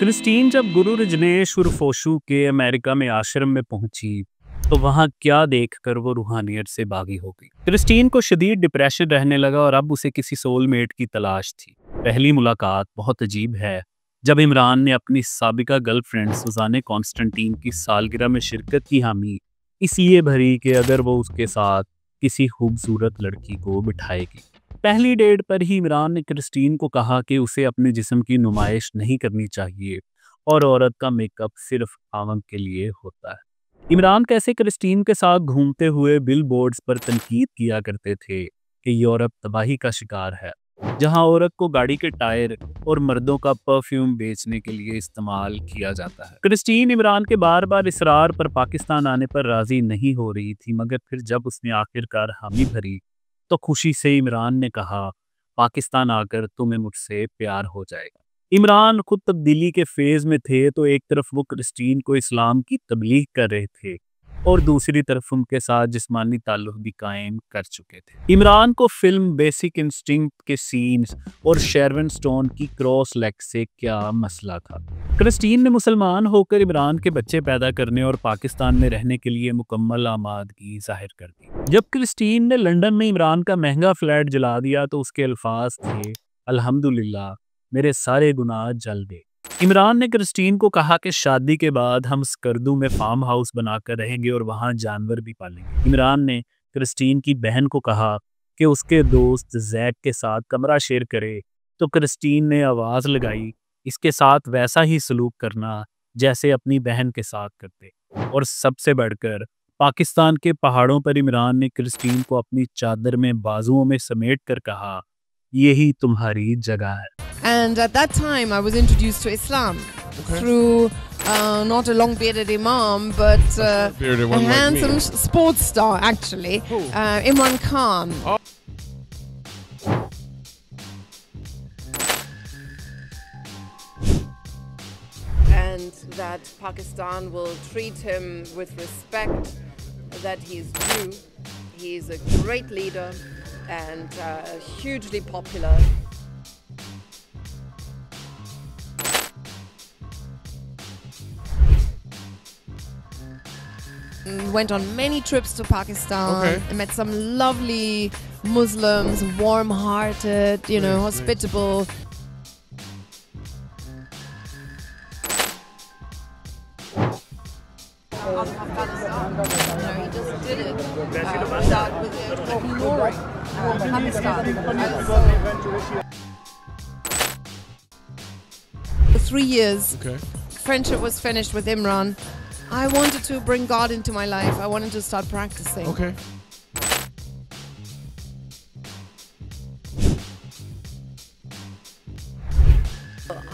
Christine जब गुरु रजनेश उर्फ ओशो के अमेरिका में आश्रम में पहुंची तो वहां क्या देखकर वो रूहानियत से बागी हो गई। क्रिस्टीन को शदीद डिप्रेशन रहने लगा और अब उसे किसी सोलमेट की तलाश थी। पहली मुलाकात बहुत अजीब है जब इमरान ने अपनी साबिका गर्लफ्रेंड सुजाने कॉन्स्टेंटीन की सालगिरह में शिरकत की हामी इसलिए भरी कि अगर वो उसके साथ किसी खूबसूरत लड़की को बिठाएगी। पहली डेट पर ही इमरान ने क्रिस्टीन को कहा कि उसे अपने जिस्म की नुमाइश नहीं करनी चाहिए और औरत का मेकअप सिर्फ खामद के लिए होता है। इमरान कैसे क्रिस्टीन के साथ घूमते हुए बिल बोर्ड्स पर तनकीद किया करते थे कि यूरोप तबाही का शिकार है, जहां औरत को गाड़ी के टायर और मर्दों का परफ्यूम बेचने के लिए इस्तेमाल किया जाता है। क्रिस्टीन इमरान के बार बार इसरार पर पाकिस्तान आने पर राजी नहीं हो रही थी, मगर फिर जब उसने आखिरकार हामी भरी तो खुशी से इमरान ने कहा, पाकिस्तान आकर तुम्हें मुझसे प्यार हो जाएगा। इमरान खुद तब्दीली के फेज में थे, तो एक तरफ वो क्रिस्टीन को इस्लाम की तबलीग कर रहे थे और दूसरी तरफ उनके साथ जिस्मानी ताल्लुक भी कायम कर चुके थे। इमरान को फिल्म बेसिक इंस्टिंक्ट के सीन्स और शेरवन स्टोन की क्रॉस लेग से क्या मसला था। क्रिस्टीन ने मुसलमान होकर इमरान के बच्चे पैदा करने और पाकिस्तान में रहने के लिए मुकम्मल आमादगी जाहिर कर दी। जब क्रिस्टीन ने लंदन में इमरान का महंगा फ्लैट जला दिया तो उसके अल्फाज थे, अल्हम्दुलिल्लाह मेरे सारे गुनाह जल गए। इमरान ने क्रिस्टीन को कहा कि शादी के बाद हम स्कर्दू में फार्म हाउस बनाकर रहेंगे और वहां जानवर भी पालेंगे। इमरान ने क्रिस्टीन की बहन को कहा कि उसके दोस्त जैक के साथ कमरा शेयर करे, तो क्रिस्टीन ने आवाज लगाई, इसके साथ वैसा ही सलूक करना जैसे अपनी बहन के साथ करते। और सबसे बढ़कर पाकिस्तान के पहाड़ों पर इमरान ने क्रिस्टीन को अपनी चादर में बाजुओं में समेट कर कहा, यही तुम्हारी जगह है। And at that time, I was introduced to Islam through not a long-bearded imam, but a handsome sports star, actually, Imran Khan. And that Pakistan will treat him with respect, that he's due. He's a great leader and hugely popular. Went on many trips to Pakistan. I met some lovely Muslims, warm-hearted, hospitable. Afghanistan. He just did it without ignoring Pakistan. For 3 years, friendship was finished with Imran. I wanted to bring God into my life. I wanted to start practicing.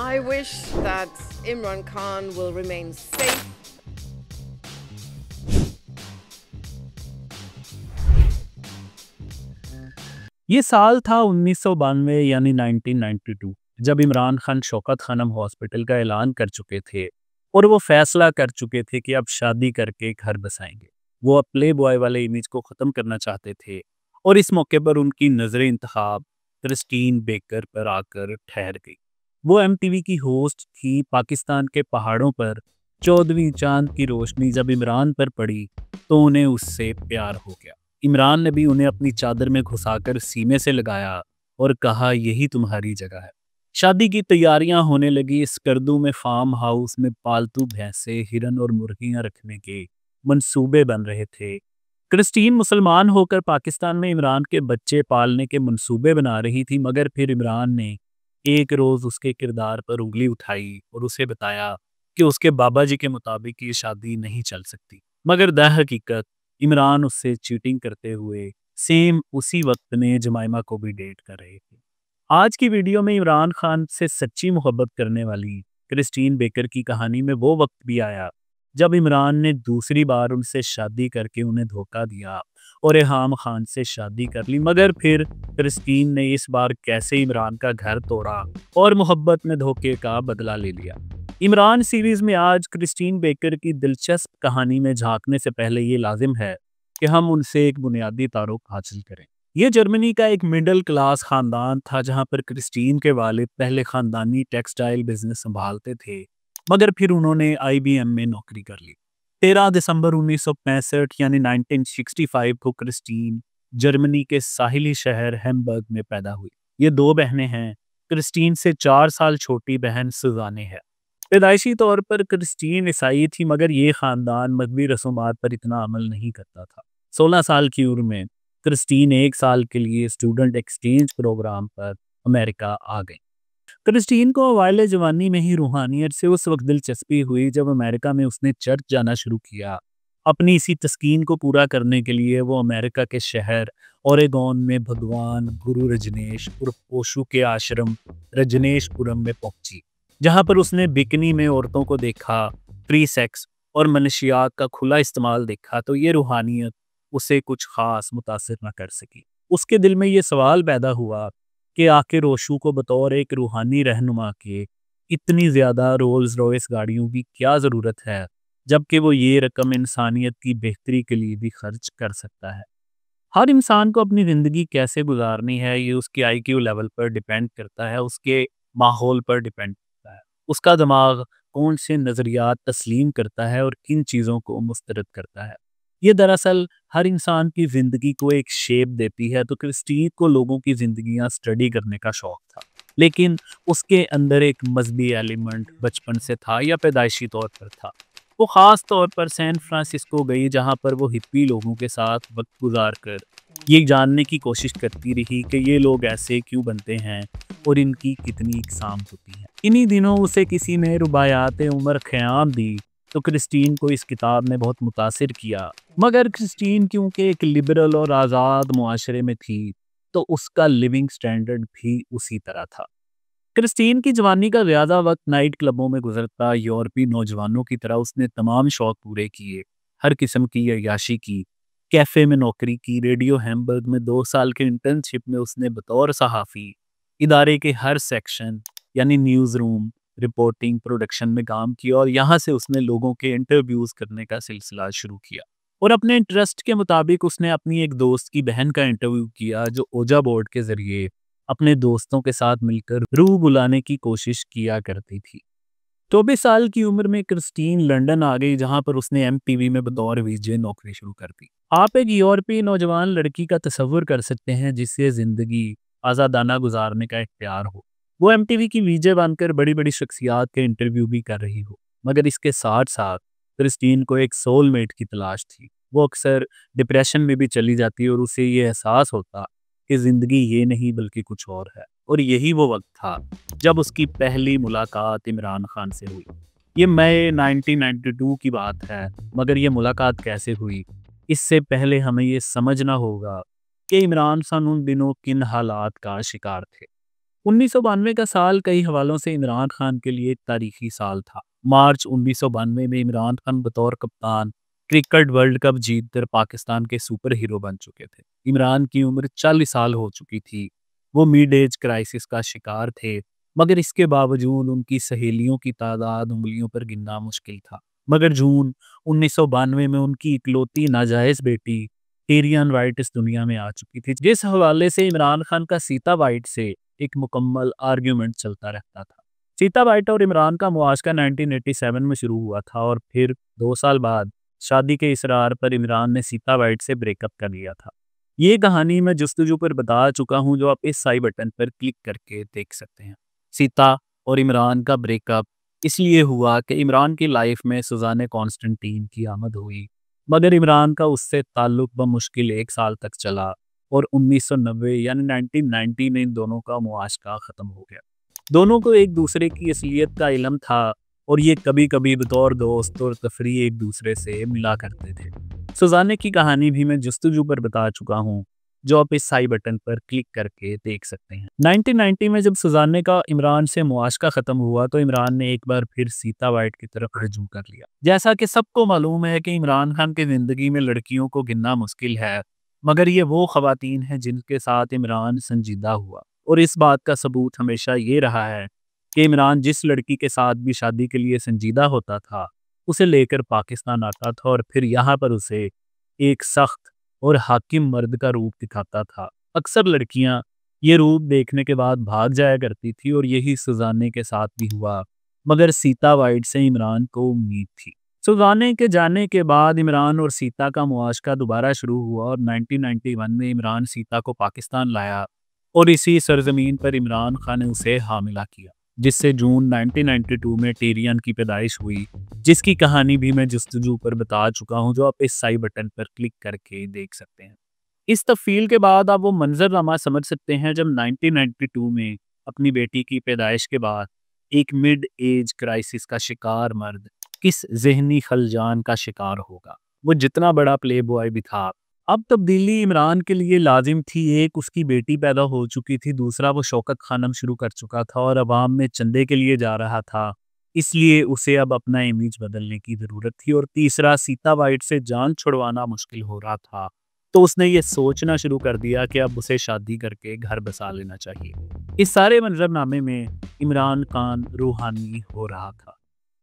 I wish that Imran Khan will remain safe. ये साल था 1992 यानी 1992, जब Imran Khan Shaukat Khanam hospital का ऐलान कर चुके थे और वो फैसला कर चुके थे कि अब शादी करके घर बसाएंगे। वो अब प्ले बॉय वाले इमेज को ख़त्म करना चाहते थे और इस मौके पर उनकी नज़र इंतखाब क्रिस्टीन बेकर पर आकर ठहर गई। वो एमटीवी की होस्ट थी। पाकिस्तान के पहाड़ों पर 14वीं चांद की रोशनी जब इमरान पर पड़ी तो उन्हें उससे प्यार हो गया। इमरान ने भी उन्हें अपनी चादर में घुसाकर सीने से लगाया और कहा, यही तुम्हारी जगह है। शादी की तैयारियां होने लगी। स्कर्दू में फार्म हाउस में पालतू भैंसे, हिरन और मुर्गियां रखने के मंसूबे बन रहे थे। क्रिस्टीन मुसलमान होकर पाकिस्तान में इमरान के बच्चे पालने के मंसूबे बना रही थी, मगर फिर इमरान ने एक रोज़ उसके किरदार पर उंगली उठाई और उसे बताया कि उसके बाबा जी के मुताबिक ये शादी नहीं चल सकती। मगर दरहकीकत इमरान उससे चीटिंग करते हुए सेम उसी वक्त में जमाइमा को भी डेट कर रहे थे। आज की वीडियो में इमरान खान से सच्ची मोहब्बत करने वाली क्रिस्टीन बेकर की कहानी में वो वक्त भी आया जब इमरान ने दूसरी बार उनसे शादी करके उन्हें धोखा दिया और इल्हाम खान से शादी कर ली। मगर फिर क्रिस्टीन ने इस बार कैसे इमरान का घर तोड़ा और मोहब्बत में धोखे का बदला ले लिया। इमरान सीरीज में आज क्रिस्टीन बेकर की दिलचस्प कहानी में झांकने से पहले ये लाजिम है कि हम उनसे एक बुनियादी तारुफ हासिल करें। ये जर्मनी का एक मिडिल क्लास खानदान था जहां पर क्रिस्टीन के वालिद पहले खानदानी टेक्सटाइल बिजनेस संभालते थे मगर फिर उन्होंने आईबीएम में नौकरी कर ली। 13 दिसंबर 1965 यानी 1965 को क्रिस्टीन जर्मनी के साहिली शहर हैम्बर्ग में पैदा हुई। ये दो बहनें हैं। क्रिस्टीन से 4 साल छोटी बहन सुजाने है। पैदाइशी तौर पर क्रिस्टीन ईसाई थी, मगर ये खानदान मजहबी रसूमात पर इतना अमल नहीं करता था। 16 साल की उम्र में क्रिस्टीन 1 साल के लिए स्टूडेंट एक्सचेंज प्रोग्राम पर अमेरिका आ गई। क्रिस्टीन को अवाइल जवानी में ही रूहानियत से उस वक्त दिलचस्पी हुई जब अमेरिका में उसने चर्च जाना शुरू किया। अपनी इसी तस्कीन को पूरा करने के लिए वो अमेरिका के शहर ओरेगोन में भगवान गुरु रजनेश उर्फ ओशू के आश्रम रजनेशपुरम में पहुंची, जहां पर उसने बिकनी में औरतों को देखा, फ्री सेक्स और मनशियात का खुला इस्तेमाल देखा, तो ये रूहानियत उसे कुछ खास मुतासिर न कर सकी। उसके दिल में ये सवाल पैदा हुआ कि आखिर ओशू को बतौर एक रूहानी रहनुमा के इतनी ज़्यादा रोल्स रॉयस गाड़ियों की क्या ज़रूरत है, जबकि वो ये रकम इंसानियत की बेहतरी के लिए भी खर्च कर सकता है। हर इंसान को अपनी ज़िंदगी कैसे गुजारनी है ये उसके आईक्यू लेवल पर डिपेंड करता है, उसके माहौल पर डिपेंड करता है, उसका दिमाग कौन से नज़रियात तस्लीम करता है और किन चीज़ों को मुस्तरद करता है। ये दरअसल हर इंसान की ज़िंदगी को एक शेप देती है। तो क्रिस्टीन को लोगों की ज़िंदगियां स्टडी करने का शौक था, लेकिन उसके अंदर एक मजहबी एलिमेंट बचपन से था या पैदाइशी तौर पर था। वो ख़ास तौर पर सैन फ्रांसिस्को गई, जहाँ पर वो हिप्पी लोगों के साथ वक्त गुजार कर ये जानने की कोशिश करती रही कि ये लोग ऐसे क्यों बनते हैं और इनकी कितनी इकसाम होती हैं। इन्हीं दिनों उसे किसी ने रुबायात उमर ख़याम दी, तो क्रिस्टीन को इस किताब ने बहुत मुतासिर किया। मगर क्रिस्टीन क्योंकि एक लिबरल और आज़ाद मुआशरे में थी, तो उसका लिविंग स्टैंडर्ड भी उसी तरह था। क्रिस्टीन की जवानी का ज़्यादा वक्त नाइट क्लबों में गुजरता। यूरोपीय नौजवानों की तरह उसने तमाम शौक पूरे किए, हर किस्म की अय्याशी की, कैफ़े में नौकरी की। रेडियो हैम्बर्ग में 2 साल के इंटर्नशिप में उसने बतौर सहाफ़ी इदारे के हर सेक्शन यानी न्यूज़ रूम, रिपोर्टिंग, प्रोडक्शन में काम किया और यहाँ से उसने लोगों के इंटरव्यूज़ करने का सिलसिला शुरू किया। और अपने इंटरेस्ट के मुताबिक उसने अपनी एक दोस्त की बहन का इंटरव्यू किया, जो ओजा बोर्ड के ज़रिए अपने दोस्तों के साथ मिलकर रूह बुलाने की कोशिश किया करती थी। 24 साल की उम्र में क्रिस्टीन लंदन आ गई, जहां पर उसने एमटीवी में बतौर वीजे नौकरी शुरू कर दी। आप एक यूरोपीय नौजवान लड़की का तस्वुर कर सकते हैं जिससे ज़िंदगी आज़ादाना गुजारने का इख्तियार हो। वो एमटीवी की वीजे बनकर बड़ी बड़ी शख्सियात के इंटरव्यू भी कर रही हो। मगर इसके साथ साथ क्रिस्टीन को एक सोलमेट की तलाश थी। वो अक्सर डिप्रेशन में भी चली जाती और उसे ये एहसास होता कि ज़िंदगी ये नहीं बल्कि कुछ और है। और यही वो वक्त था जब उसकी पहली मुलाकात इमरान खान से हुई। ये मई 1992 की बात है। मगर ये मुलाकात कैसे हुई, इससे पहले हमें ये समझना होगा कि इमरान खान उन दिनों किन हालात का शिकार थे। 1992 का साल कई हवालों से इमरान खान के लिए एक तारीखी साल था। मार्च 1992 में इमरान खान बतौर कप्तान क्रिकेट वर्ल्ड कप जीतकर पाकिस्तान के सुपर हीरो बन चुके थे। इमरान की उम्र 40 साल हो चुकी थी। वो मिड एज क्राइसिस का शिकार थे, मगर इसके बावजूद उनकी सहेलियों की तादाद उंगलियों पर गिनना मुश्किल था। मगर जून 1992 में उनकी इकलौती नाजायज बेटी टीरियन वाइट इस दुनिया में आ चुकी थी, जिस हवाले से इमरान खान का सीता वाइट से एक मुकम्मल आर्ग्यूमेंट चलता रहता था। सीता वाइट और इमरान का मुआशका 1987 में शुरू हुआ था और फिर 2 साल बाद शादी के इसरार पर इमरान ने सीता वाइट से ब्रेकअप कर लिया था। ये कहानी मैं जस्तजू पर बता चुका हूँ, जो आप इस आई बटन पर क्लिक करके देख सकते हैं। सीता और इमरान का ब्रेकअप इसलिए हुआ कि इमरान की लाइफ में सुजाने कॉन्स्टेंटीन की आमद हुई, मगर इमरान का उससे ताल्लुक बमुश्किल 1 साल तक चला और 1990 यानी 1990 में इन दोनों का मुआशका ख़त्म हो गया। दोनों को एक दूसरे की असलियत का इल्म था और ये कभी कभी बतौर दोस्त और तफरी एक दूसरे से मिला करते थे। सुजाने की कहानी भी मैं जस्तजू पर बता चुका हूँ, जो आप इस आई बटन पर क्लिक करके देख सकते हैं। 1990 में जब सुजाने का इमरान से मुआशका ख़त्म हुआ, तो इमरान ने एक बार फिर सीता वाइट की तरफ रजू कर लिया। जैसा कि सबको मालूम है कि इमरान खान की ज़िंदगी में लड़कियों को गिनना मुश्किल है, मगर ये वो ख़वातीन हैं जिनके साथ इमरान संजीदा हुआ। और इस बात का सबूत हमेशा ये रहा है कि इमरान जिस लड़की के साथ भी शादी के लिए संजीदा होता था, उसे लेकर पाकिस्तान आता था और फिर यहाँ पर उसे एक सख्त और हाकिम मर्द का रूप दिखाता था। अक्सर लड़कियां ये रूप देखने के बाद भाग जाया करती थी और यही सुजाने के साथ भी हुआ। मगर सीता वाइट से इमरान को उम्मीद थी। सुजाने के जाने के बाद इमरान और सीता का मुआशका दोबारा शुरू हुआ और 1991 में इमरान सीता को पाकिस्तान लाया और इसी सरजमीन पर इमरान खान ने उसे हामिला किया, जिससे जून 1992 में टेरियन की पैदाइश हुई, जिसकी कहानी भी मैं जस्तजू पर बता चुका हूँ, जो आप इस साई बटन पर क्लिक करके देख सकते हैं। इस तफसील के बाद आप वो मंजरनामा समझ सकते हैं जब 1992 में अपनी बेटी की पैदाइश के बाद एक मिड एज क्राइसिस का शिकार मर्द किस जहनी खलजान का शिकार होगा। वो जितना बड़ा प्ले बॉय भी था, अब तब्दीली इमरान के लिए लाजिम थी। एक, उसकी बेटी पैदा हो चुकी थी, दूसरा वो शौकत खानम शुरू कर चुका था और अवाम में चंदे के लिए जा रहा था, इसलिए उसे अब अपना इमेज बदलने की ज़रूरत थी। और तीसरा, सीता वाइट से जान छुड़वाना मुश्किल हो रहा था, तो उसने ये सोचना शुरू कर दिया कि अब उसे शादी करके घर बसा लेना चाहिए। इस सारे मंजरनामे में इमरान खान रूहानी हो रहा था।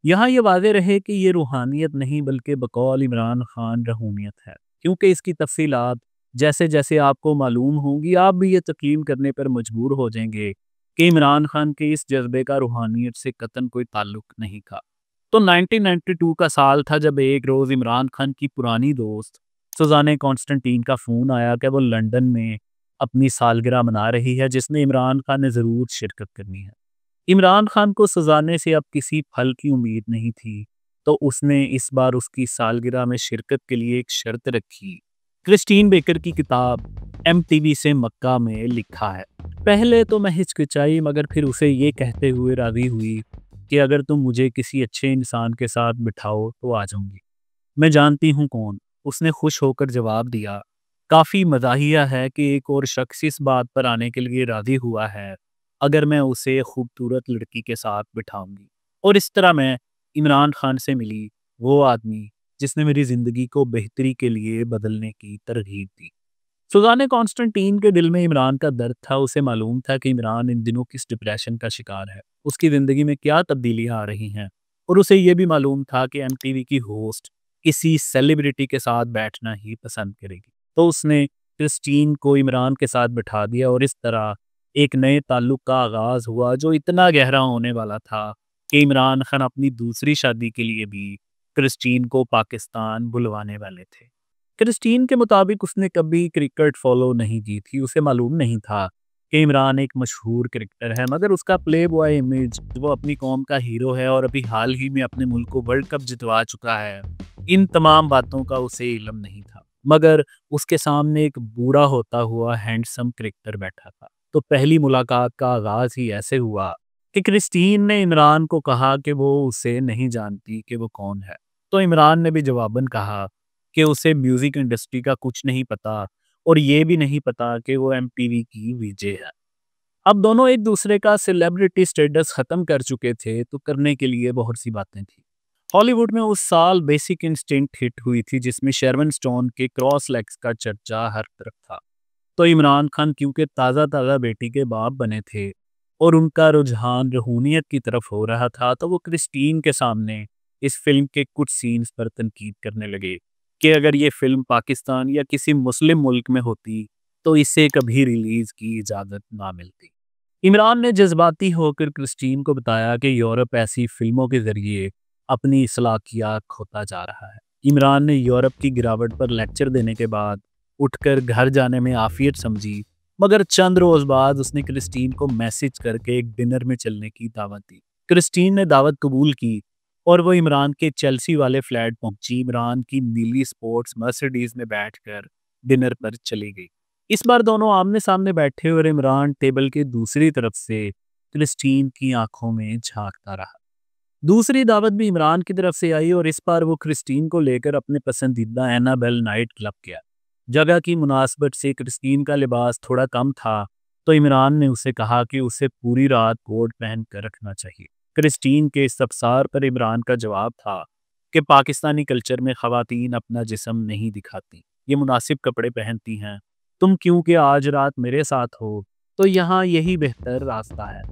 यहाँ ये वाज़ेह रहे कि ये रूहानियत नहीं बल्कि बकौल इमरान खान रहूनियत है, क्योंकि इसकी तफसीलात जैसे जैसे आपको मालूम होंगी, आप भी ये यकीन करने पर मजबूर हो जाएंगे कि इमरान खान के इस जज्बे का रूहानियत से कतन कोई ताल्लुक नहीं था। तो 1992 का साल था जब एक रोज़ इमरान खान की पुरानी दोस्त सुजाने कॉन्स्टेंटीन का फ़ोन आया कि वो लंदन में अपनी सालगिरह मना रही है, जिसमें इमरान खान ने ज़रूर शिरकत करनी है। इमरान खान को सुजाने से अब किसी फल की उम्मीद नहीं थी, तो उसने इस बार उसकी सालगिरह में शिरकत के लिए एक शर्त रखी। क्रिस्टीन बेकर की किताब एमटीवी से मक्का में लिखा है, पहले तो मैं हिचकिचाई, मगर फिर उसे ये कहते हुए राजी हुई कि अगर तुम मुझे किसी अच्छे इंसान के साथ बिठाओ तो आ जाऊंगी। मैं जानती हूँ कौन, उसने खुश होकर जवाब दिया। काफ़ी मज़ाहिया है कि एक और शख्स इस बात पर आने के लिए राज़ी हुआ है अगर मैं उसे खूबसूरत लड़की के साथ बिठाऊंगी। और इस तरह मैं इमरान खान से मिली, वो आदमी जिसने मेरी ज़िंदगी को बेहतरी के लिए बदलने की तरगीब दी। सुजाने कॉन्स्टेंटीन के दिल में इमरान का दर्द था। उसे मालूम था कि इमरान इन दिनों किस डिप्रेशन का शिकार है, उसकी ज़िंदगी में क्या तब्दीलियाँ आ रही हैं, और उसे ये भी मालूम था कि एमटीवी की होस्ट किसी सेलिब्रिटी के साथ बैठना ही पसंद करेगी। तो उसने क्रिस्टीन को इमरान के साथ बिठा दिया और इस तरह एक नए ताल्लुक का आगाज़ हुआ, जो इतना गहरा होने वाला था कि इमरान खान अपनी दूसरी शादी के लिए भी क्रिस्टीन को पाकिस्तान बुलवाने वाले थे। क्रिस्टीन के मुताबिक उसने कभी क्रिकेट फॉलो नहीं की थी। उसे मालूम नहीं था कि इमरान एक मशहूर क्रिकेटर है, मगर उसका प्ले बॉय इमेज, वो अपनी कौम का हीरो है और अभी हाल ही में अपने मुल्क को वर्ल्ड कप जितवा चुका है, इन तमाम बातों का उसे इल्म नहीं था। मगर उसके सामने एक बूढ़ा होता हुआ हैंडसम क्रिकेटर बैठा था। तो पहली मुलाकात का आगाज ही ऐसे हुआ कि क्रिस्टीन ने इमरान को कहा कि वो उसे नहीं जानती कि वो कौन है। तो इमरान ने भी जवाबन कहा कि उसे म्यूजिक इंडस्ट्री का कुछ नहीं पता और ये भी नहीं पता कि वो एमटीवी की वीजे है। अब दोनों एक दूसरे का सेलिब्रिटी स्टेटस खत्म कर चुके थे, तो करने के लिए बहुत सी बातें थी। हॉलीवुड में उस साल बेसिक इंस्टिंक्ट हिट हुई थी, जिसमें शेरवन स्टोन के क्रॉस लेग्स का चर्चा हर तरफ था। तो इमरान खान क्योंकि ताज़ा ताज़ा बेटी के बाप बने थे और उनका रुझान रूहानियत की तरफ हो रहा था, तो वो क्रिस्टीन के सामने इस फिल्म के कुछ सीन्स पर तनकीद करने लगे कि अगर ये फिल्म पाकिस्तान या किसी मुस्लिम मुल्क में होती तो इसे कभी रिलीज की इजाज़त ना मिलती। इमरान ने जज्बाती होकर क्रिस्टीन को बताया कि यूरोप ऐसी फिल्मों के जरिए अपनी इस्लाकियात खोता जा रहा है। इमरान ने यूरोप की गिरावट पर लेक्चर देने के बाद उठकर घर जाने में आफियत समझी, मगर चंद रोज बाद उसने क्रिस्टीन को मैसेज करके एक डिनर में चलने की दावत दी। क्रिस्टीन ने दावत कबूल की और वो इमरान के चेल्सी वाले फ्लैट पहुंची। इमरान की नीली स्पोर्ट्स मर्सिडीज में बैठकर डिनर पर चली गई। इस बार दोनों आमने सामने बैठे और इमरान टेबल के दूसरी तरफ से क्रिस्टीन की आंखों में झांकता रहा। दूसरी दावत भी इमरान की तरफ से आई और इस बार वो क्रिस्टीन को लेकर अपने पसंदीदा एनाबेल नाइट क्लब गया। जगह की मुनासबत से क्रिस्टीन का लिबास थोड़ा कम था, तो इमरान ने उसे कहा कि उसे पूरी रात कोट पहन कर रखना चाहिए। क्रिस्टीन के इस अफसार पर इमरान का जवाब था कि पाकिस्तानी कल्चर में ख़वातीन अपना जिस्म नहीं दिखाती, ये मुनासिब कपड़े पहनती हैं। तुम क्योंकि आज रात मेरे साथ हो, तो यहाँ यही बेहतर रास्ता है।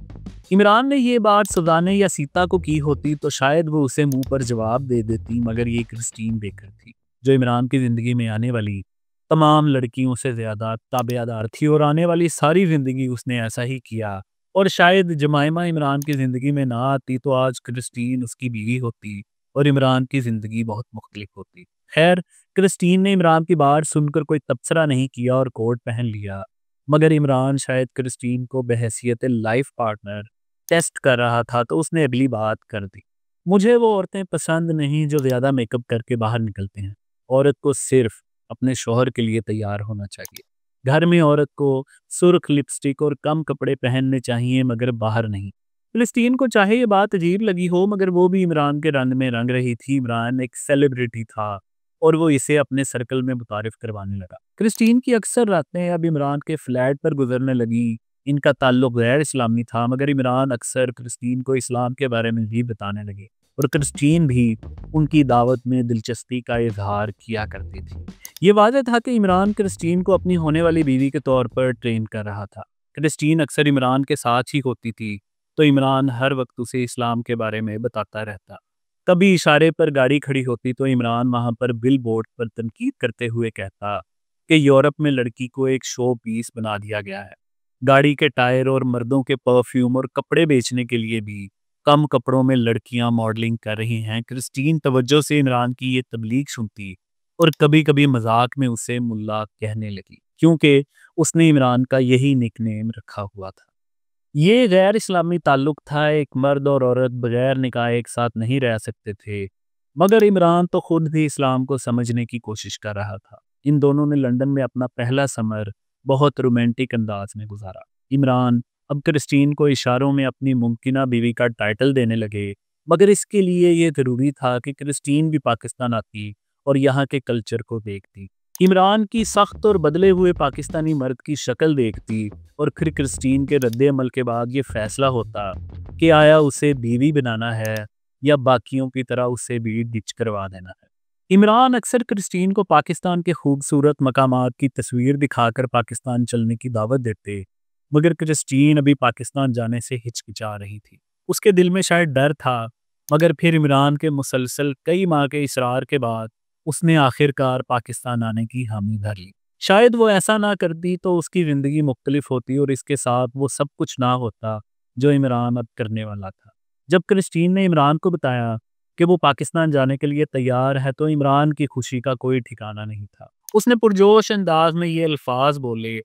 इमरान ने ये बात सुजाने या सीता को की होती तो शायद वो उसे मुंह पर जवाब दे देती, मगर ये क्रिस्टीन बेकर थी, जो इमरान की ज़िंदगी में आने वाली तमाम लड़कियों से ज़्यादा ताबेदार थी और आने वाली सारी ज़िंदगी उसने ऐसा ही किया और शायद जमाइमा इमरान की ज़िंदगी में ना आती तो आज क्रिस्टीन उसकी बीवी होती और इमरान की ज़िंदगी बहुत मुख्तलिफ होती। खैर, क्रिस्टीन ने इमरान की बात सुनकर कोई तबसरा नहीं किया और कोट पहन लिया, मगर इमरान शायद क्रिस्टीन को बहैसियत लाइफ पार्टनर टेस्ट कर रहा था तो उसने अगली बात कर दी। मुझे वो औरतें पसंद नहीं जो ज़्यादा मेकअप करके बाहर निकलते हैं। औरत को सिर्फ अपने शौहर के लिए तैयार होना चाहिए। घर में औरत को सुर्ख लिपस्टिक और कम कपड़े पहनने चाहिए मगर बाहर नहीं। फिलिस्तीन को चाहे ये बात अजीब लगी हो मगर वो भी इमरान के रंग में रंग रही थी। इमरान एक सेलिब्रिटी था और वो इसे अपने सर्कल में मुतारिफ करवाने लगा। क्रिस्टीन की अक्सर रातें अब इमरान के फ्लैट पर गुजरने लगी। इनका ताल्लुक गैर इस्लामी था मगर इमरान अक्सर क्रिस्टीन को इस्लाम के बारे में भी बताने लगे और क्रिस्टीन भी उनकी दावत में दिलचस्पी का इजहार किया करती थी। ये वाज़ह था कि इमरान क्रिस्टीन को अपनी होने वाली बीवी के तौर पर ट्रेन कर रहा था। क्रिस्टीन अक्सर इमरान के साथ ही होती थी तो इमरान हर वक्त उसे इस्लाम के बारे में बताता रहता। कभी इशारे पर गाड़ी खड़ी होती तो इमरान वहां पर बिल बोर्ड पर तनकीद करते हुए कहता कि यूरोप में लड़की को एक शो पीस बना दिया गया है। गाड़ी के टायर और मर्दों के परफ्यूम और कपड़े बेचने के लिए भी कम कपड़ों में लड़कियां मॉडलिंग कर रही हैं। क्रिस्टीन तवज्जो से इमरान की ये तबलीग सुनती और कभी कभी मजाक में उसे मुल्ला कहने लगी क्योंकि उसने इमरान का यही निकनेम रखा हुआ था। ये गैर इस्लामी ताल्लुक था। एक मर्द और औरत बगैर निकाह एक साथ नहीं रह सकते थे, मगर इमरान तो खुद भी इस्लाम को समझने की कोशिश कर रहा था। इन दोनों ने लंदन में अपना पहला समर बहुत रोमांटिक अंदाज में गुजारा। इमरान अब क्रिस्टीन को इशारों में अपनी मुमकिना बीवी का टाइटल देने लगे, मगर इसके लिए ये ज़रूरी था कि क्रिस्टीन भी पाकिस्तान आती और यहाँ के कल्चर को देखती। इमरान की सख्त और बदले हुए पाकिस्तानी मर्द की शक्ल देखती और फिर क्रिस्टीन के रद्द अमल के बाद ये फैसला होता कि आया उसे बीवी बनाना है या बाकियों की तरह उसे भी डिच करवा देना है। इमरान अक्सर क्रिस्टीन को पाकिस्तान के खूबसूरत मकामात की तस्वीर दिखाकर पाकिस्तान चलने की दावत देते, मगर क्रिस्टीन अभी पाकिस्तान जाने से हिचकिचा रही थी। उसके दिल में शायद डर था, मगर फिर इमरान के मुसलसल कई माह के इसरार के बाद उसने आखिरकार पाकिस्तान आने की हामी भर ली। शायद वो ऐसा ना करती तो उसकी ज़िंदगी मुख्तलिफ होती और इसके साथ वो सब कुछ ना होता जो इमरान अब करने वाला था। जब क्रिस्टीन ने इमरान को बताया कि वो पाकिस्तान जाने के लिए तैयार है तो इमरान की खुशी का कोई ठिकाना नहीं था। उसने पुरजोश अंदाज में ये अल्फाज बोले,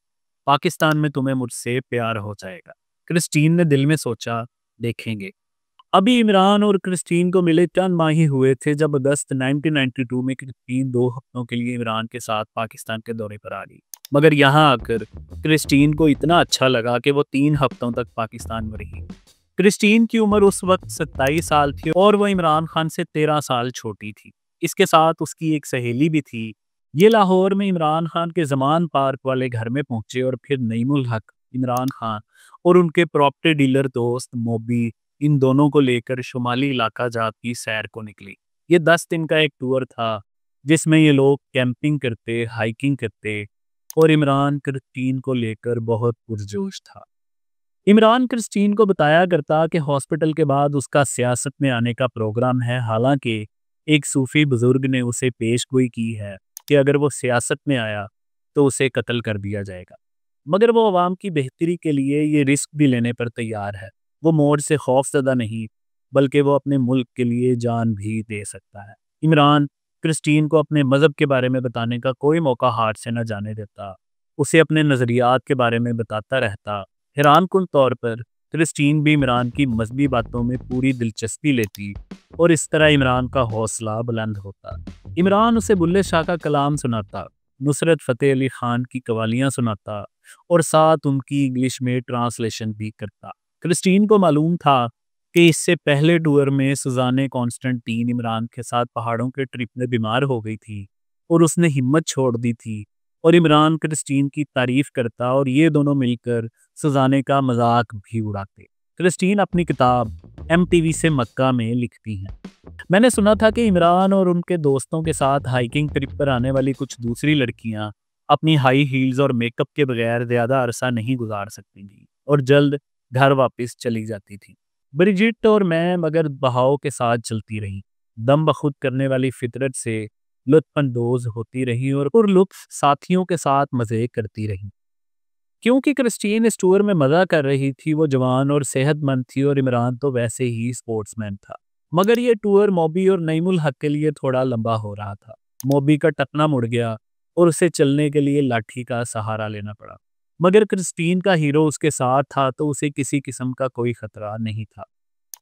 पाकिस्तान में तुम्हें मुझसे प्यार हो जाएगा। क्रिस्टीन ने दिल में सोचा, देखेंगे। अभी इमरान और क्रिस्टीन को मिले चंद माह ही हुए थे जब अगस्त 1992 में क्रिस्टीन 2 हफ्तों के लिए इमरान के साथ पाकिस्तान के दौरे पर आ गई। मगर यहाँ आकर क्रिस्टीन को इतना अच्छा लगा कि वो 3 हफ्तों तक पाकिस्तान में रही। क्रिस्टीन की उम्र उस वक्त 27 साल थी और वह इमरान खान से 13 साल छोटी थी। इसके साथ उसकी एक सहेली भी थी। ये लाहौर में इमरान खान के जमान पार्क वाले घर में पहुंचे और फिर नईमुल हक, इमरान खान और उनके प्रॉपर्टी डीलर दोस्त मोबी, इन दोनों को लेकर शुमाली इलाका जात की सैर को निकली। ये 10 दिन का एक टूर था जिसमें ये लोग कैंपिंग करते, हाइकिंग करते और इमरान क्रिस्टीन को लेकर बहुत पुरजोश था। इमरान क्रिस्टीन को बताया करता कि हॉस्पिटल के बाद उसका सियासत में आने का प्रोग्राम है। हालांकि एक सूफी बुजुर्ग ने उसे पेशगोई की है कि अगर वो सियासत में आया तो उसे कत्ल कर दिया जाएगा, मगर वो अवाम की बेहतरी के लिए ये रिस्क भी लेने पर तैयार है। वो मोड़ से खौफजदा नहीं, बल्कि वो अपने मुल्क के लिए जान भी दे सकता है। इमरान क्रिस्टीन को अपने मज़हब के बारे में बताने का कोई मौका हाथ से न जाने देता। उसे अपने नज़रियात के बारे में बताता रहता। हैरानकुन तौर पर क्रिस्टीन भी इमरान की मजहबी बातों में पूरी दिलचस्पी लेती और इस तरह इमरान का हौसला बुलंद होता। इमरान उसे बुल्ले शाह का कलाम सुनाता, नुसरत फ़तेह अली खान की कवालियाँ सुनाता और साथ उनकी इंग्लिश में ट्रांसलेशन भी करता। क्रिस्टीन को मालूम था कि इससे पहले टूर में सुजाने कॉन्स्टेंटीन इमरान के साथ पहाड़ों के ट्रिप में बीमार हो गई थी और उसने हिम्मत छोड़ दी थी और इमरान क्रिस्टीन की तारीफ करता और ये दोनों मिलकर सुजाने का मजाक भी उड़ाते। क्रिस्टीन अपनी किताब एमटीवी से मक्का में लिखती हैं, मैंने सुना था कि इमरान और उनके दोस्तों के साथ हाइकिंग ट्रिप पर आने वाली कुछ दूसरी लड़कियां अपनी हाई हील्स और मेकअप के बगैर ज़्यादा अरसा नहीं गुजार सकती थी और जल्द घर वापस चली जाती थी। ब्रिजिट और मैं मगर बहाव के साथ चलती रही, दम बखुद करने वाली फितरत से लुत्फानंदोज होती रही और पुरलुत्फ साथियों के साथ मज़े करती रही। क्योंकि क्रिस्टीन इस टूर में मज़ा कर रही थी, वो जवान और सेहतमंद थी और इमरान तो वैसे ही स्पोर्ट्समैन था। मगर ये टूर मोबी और नईमुल हक के लिए थोड़ा लंबा हो रहा था। मोबी का टखना मुड़ गया और उसे चलने के लिए लाठी का सहारा लेना पड़ा। मगर क्रिस्टीन का हीरो उसके साथ था तो उसे किसी किस्म का कोई खतरा नहीं था।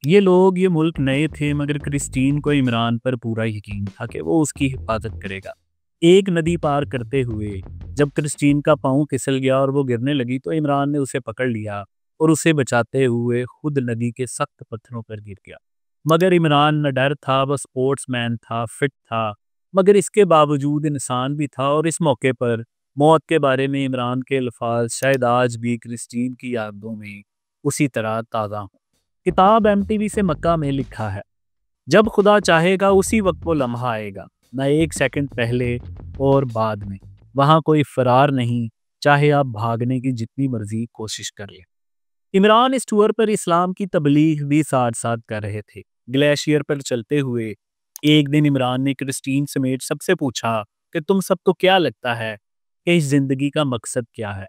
ये मुल्क नए थे, मगर क्रिस्टीन को इमरान पर पूरा यकीन था कि वो उसकी हिफाजत करेगा। एक नदी पार करते हुए जब क्रिस्टीन का पाँव फिसल गया और वो गिरने लगी तो इमरान ने उसे पकड़ लिया और उसे बचाते हुए खुद नदी के सख्त पत्थरों पर गिर गया। मगर इमरान न डर था, वह स्पोर्ट्समैन था, फिट था, मगर इसके बावजूद इंसान भी था। और इस मौके पर मौत के बारे में इमरान के अल्फाज शायद आज भी क्रिस्टीन की यादों में उसी तरह ताज़ा हों। किताब एमटीवी से मक्का में लिखा है, जब खुदा चाहेगा उसी वक्त वो लम्हा आएगा, न एक सेकंड पहले और बाद में। वहाँ कोई फरार नहीं, चाहे आप भागने की जितनी मर्जी कोशिश कर लें। इमरान इस टूर पर इस्लाम की तबलीग भी साथ साथ कर रहे थे। ग्लेशियर पर चलते हुए एक दिन इमरान ने क्रिस्टीन समेत सबसे पूछा कि तुम सबको क्या लगता है कि इस जिंदगी का मकसद क्या है।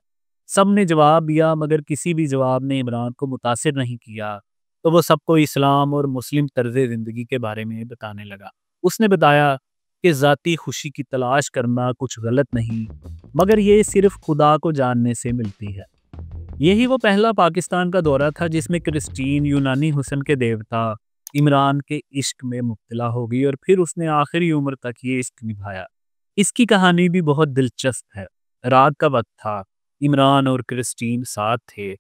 सब ने जवाब दिया, मगर किसी भी जवाब ने इमरान को मुतासिर नहीं किया। तो वो सबको इस्लाम और मुस्लिम तर्ज ज़िंदगी के बारे में बताने लगा। उसने बताया कि ज़ाती खुशी की तलाश करना कुछ गलत नहीं, मगर ये सिर्फ खुदा को जानने से मिलती है। यही वो पहला पाकिस्तान का दौरा था जिसमें क्रिस्टीन यूनानी हुस्न के देवता इमरान के इश्क में मुब्तला हो गई और फिर उसने आखिरी उम्र तक ये इश्क निभाया। इसकी कहानी भी बहुत दिलचस्प है। रात का वक्त था, इमरान और क्रिस्टीन साथ थे।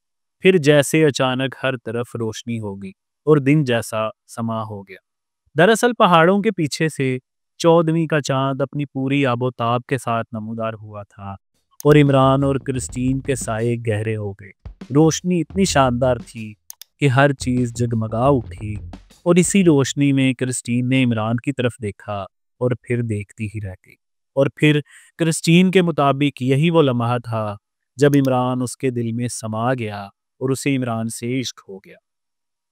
फिर जैसे अचानक हर तरफ रोशनी हो गई और दिन जैसा समा हो गया। दरअसल पहाड़ों के पीछे से 14वीं का चांद अपनी पूरी आबोताब के साथ नमूदार हुआ था और इमरान और क्रिस्टीन के साये गहरे हो गए। रोशनी इतनी शानदार थी कि हर चीज़ जगमगा उठी और इसी रोशनी में क्रिस्टीन ने इमरान की तरफ देखा और फिर देखती ही रह गई। और फिर क्रिस्टीन के मुताबिक यही वो लम्हा था जब इमरान उसके दिल में समा गया और उसे इमरान से इश्क हो गया।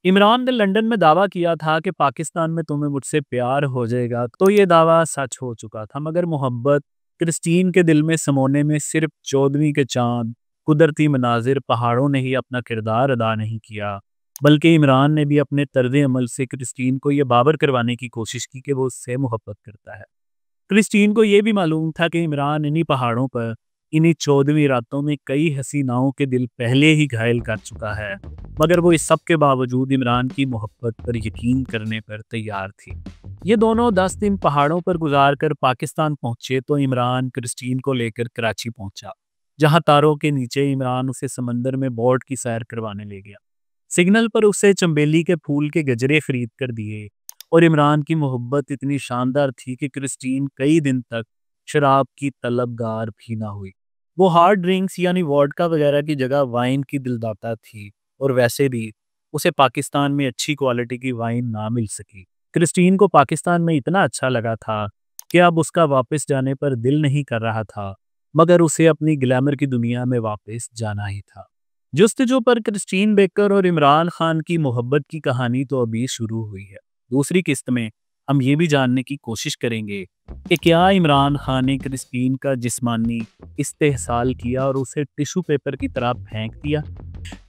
इमरान ने लंदन में दावा किया था कि पाकिस्तान में तुम्हें मुझसे प्यार हो जाएगा, तो ये दावा सच हो चुका था। मगर मोहब्बत क्रिस्टीन के दिल में समोने में सिर्फ 14वीं के चांद, कुदरती मनाजिर, पहाड़ों ने ही अपना किरदार अदा नहीं किया, बल्कि इमरान ने भी अपने तर्ज अमल से क्रिस्टीन को यह बावर करवाने की कोशिश की कि वो उससे मोहब्बत करता है। क्रिस्टीन को यह भी मालूम था कि इमरान इन्हीं पहाड़ों पर, इन्हीं 14वीं रातों में कई हसीनाओं के दिल पहले ही घायल कर चुका है, मगर वो इस सब के बावजूद इमरान की मोहब्बत पर यकीन करने पर तैयार थी। ये दोनों 10 दिन पहाड़ों पर गुजार कर पाकिस्तान पहुंचे तो इमरान क्रिस्टीन को लेकर कराची पहुंचा, जहां तारों के नीचे इमरान उसे समंदर में बोट की सैर करवाने ले गया। सिग्नल पर उसे चंबेली के फूल के गजरे खरीद कर दिए और इमरान की मोहब्बत इतनी शानदार थी कि क्रिस्टीन कई दिन तक शराब की तलबगार भी ना हुई। वो हार्ड ड्रिंक्स यानी वोडका वगैरह की जगह वाइन की दिलदाता थी और वैसे भी उसे पाकिस्तान में अच्छी क्वालिटी की वाइन ना मिल सकी। क्रिस्टीन को पाकिस्तान में इतना अच्छा लगा था कि अब उसका वापस जाने पर दिल नहीं कर रहा था, मगर उसे अपनी ग्लैमर की दुनिया में वापस जाना ही था। जुस्तजू पर क्रिस्टीन बेकर और इमरान खान की मोहब्बत की कहानी तो अभी शुरू हुई है। दूसरी किस्त में हम ये भी जानने की कोशिश करेंगे कि क्या इमरान खान ने क्रिस्टीन का जिस्मानी इस्तेहसाल किया और उसे टिश्यू पेपर की तरह फेंक दिया।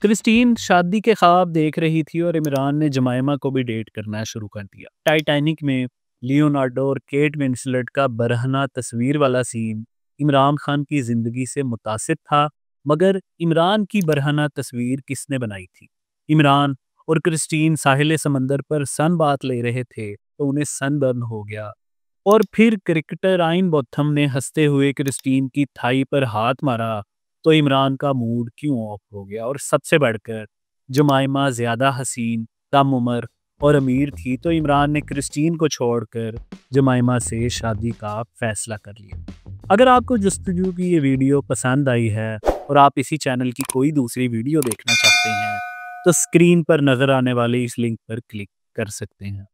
क्रिस्टीन शादी के ख्वाब देख रही थी और इमरान ने जमाइमा को भी डेट करना शुरू कर दिया। टाइटैनिक में लियोनार्डो और केट विंसलेट का बरहना तस्वीर वाला सीन इमरान खान की जिंदगी से मुतासिर था, मगर इमरान की बरहना तस्वीर किसने बनाई थी? इमरान और क्रिस्टीन साहिल समंदर पर सन बात ले रहे थे तो उन्हें सनबर्न हो गया और फिर क्रिकेटर आइन बोथम ने हंसते हुए क्रिस्टीन की थाई पर हाथ मारा तो इमरान का मूड क्यों ऑफ हो गया। और सबसे बढ़कर जमाइमा ज़्यादा हसीन, कम उम्र और अमीर थी तो इमरान ने क्रिस्टीन को छोड़कर जमाइमा से शादी का फैसला कर लिया। अगर आपको जस्तजू की ये वीडियो पसंद आई है और आप इसी चैनल की कोई दूसरी वीडियो देखना चाहते हैं तो स्क्रीन पर नज़र आने वाले इस लिंक पर क्लिक कर सकते हैं।